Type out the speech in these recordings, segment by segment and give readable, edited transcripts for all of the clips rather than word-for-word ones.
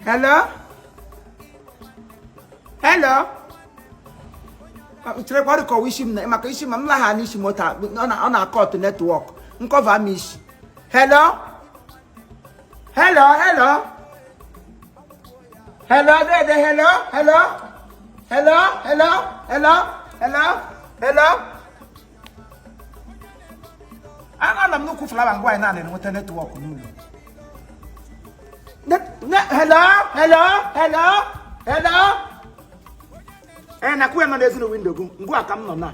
Hello? Hello? Chere kwa ko wishi m na maka ishi ma mla ha ni ishi mota ona cut network. Ncover me ishi. Hello? Hello? Hello? Hello? Hello? Hello? Hello? Hello? Hello? Hello? Hello? Ana m nuku flower ngwa na na nweta network n'ụlọ. Hello? Hello? Hello? Hello? Na kuya no n'ezi window gu ngwa aka m nọ na.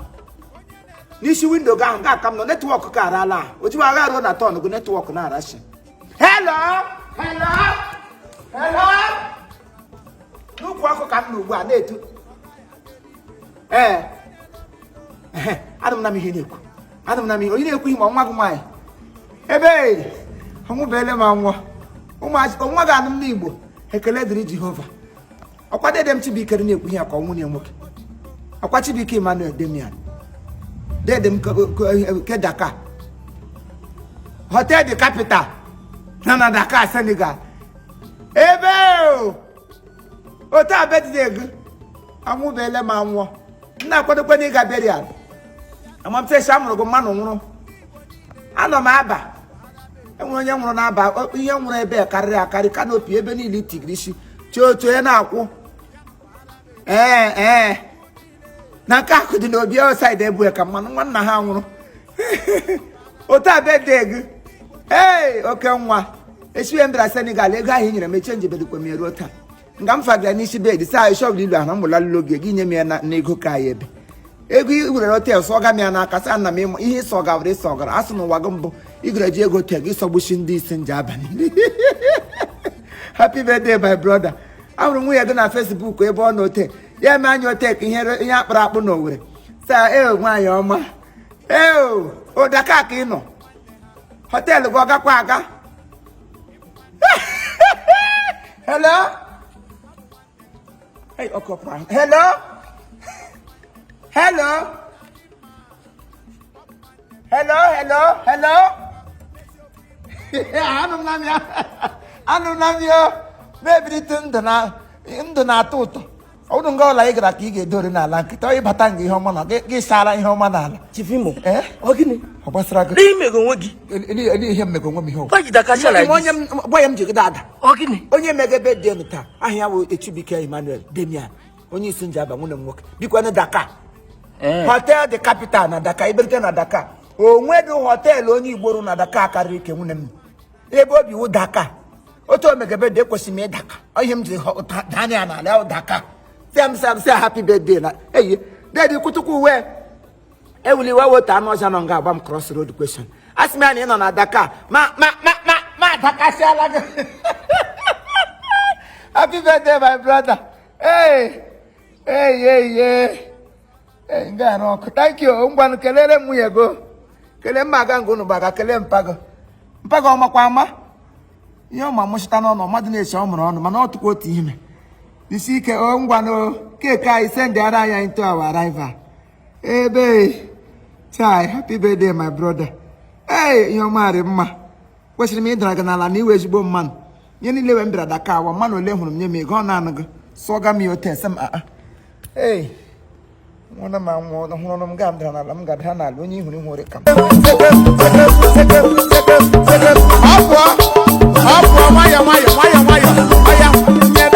N'isi window ga nga aka m nọ network ka arala. Oji wa ga ro na turn gu network na arashi. Hello? Hello? Hello? Nuku ako ka m n'ugbu a na-etu. Adam na mi ihe na-ekwu. Adam na mi onye na-ekwu ihe ma nwa gị nwanyị. Ebe ọnwụ bele ma nwa. Nwa ga anụ n'Igbo ekele dịrị Jehova. Ọkwa dedem Chibike na-ekwu ihe ka ọnwụ na nwoke. Ọkwa Chibike Emmanuel Demian. Dedem ke Dakar. Hotel the capital. Na Dakar, Senegal. Ebe ota birthday gị. Ọnwụ bele ma nwa. Nna kwadokwa na ịga burial. Amamte shamụrụ gị mmanụ nwụrụ. Anọ m aba. Enwere onye nwụrụ n'aba ihe nwụrụ ebe karịrị akarị kanopi ebe niile tigirisi chocho ya na-akwụ. Na nke akụ dị n'obi outside ebu ka mmanụ nwanna ha nwụrụ. Otu abede gị. Oke nwa. Esiwe mbịara Senegal ego ahụ nyere m echenji bedikwa m eruo taa. Nga m fagara n'isi bed saa ishọgụ ilu ahụ mụla lụlụ oge gị nye m ya na ego ka ya ebe. Ego iwere hotel sọga m ya n'aka sa nna m ihe sọga were sọgara asụ n'ụwa gị mbụ igere ji ego hotel gị sọgbuchi ndị isi nje abalị. Happy birthday my brother. Ahụrụ nwunye gị na Facebook ebe ọ n'hotel ya eme anya hotel ka ihe akpara akpụ n'Owere saa nwaanyị ọma Dakar ka ị nọ hotel gị ọ gakwa aga. Hello? Hello? Hello? Hello? Hello? Hello? Anụ na m ya mebirite ndụ na-atọ ụtọ. Ọ bụrụ nga ụlọ ị gara ka ị ga-edori n'ala nkịta onye bata nga ihe ọma na gị sara ihe ọma n'ala. Chifimo, ọ gịnị? Ọ gbasara gị. N'imego onwe gị. Ihe mmego onwe m ihe ọ. Kwa jide aka shala gị. Onye m ji gị dada. Ọ gịnị? Onye megebe dị taa aha ya bụ Chibike Emmanuel Demian onye isi nje aba nwunye m nwoke bikwa na Dakar. Hotel the capital na Dakar iberite na Dakar. O nweghị hotel onye Igbo rụ na Dakar karịrị ike nwunye m. Ebe obi wụ Dakar. Otu omegebe dị ekwesị m Dakar. Ihe m ji anya na ala Dakar. Say happy birthday na. Daddy kutuku we. Ewuli wa wota anọ ọcha nọ nga agba m cross road question. Asị m ya na ị nọ na Dakar. Ma Dakar si ala gị. Happy birthday my brother. Hey. Nga no. Thank you. Ngwanu kelele nwunye go. Kele mma aga ngunu baga kele mpago. Mpago ọmakwa ama. Ihe ọma mụchita n'ọnụ mmadụ na-eche ọ mụrụ ọnụ mana ọ tụkwa otu ime. Isi ike ngwanu cake I send the other into our arrival. Ebe chai happy birthday my brother. Ihe mari mma. Kwesịrị m ịdara gị n'ala na iwe ezigbo mmanụ. Nye niile we mbịara Dakar wa mmanụ ole hụrụ m nye m ego ọ na-anụ gị. Sọga m hotel sị m nwana ma nwa hụrụ m ga m dara n'ala m ga-adara n'ala onye ihuru ihuru ka m. Ọ pụọ nwayọ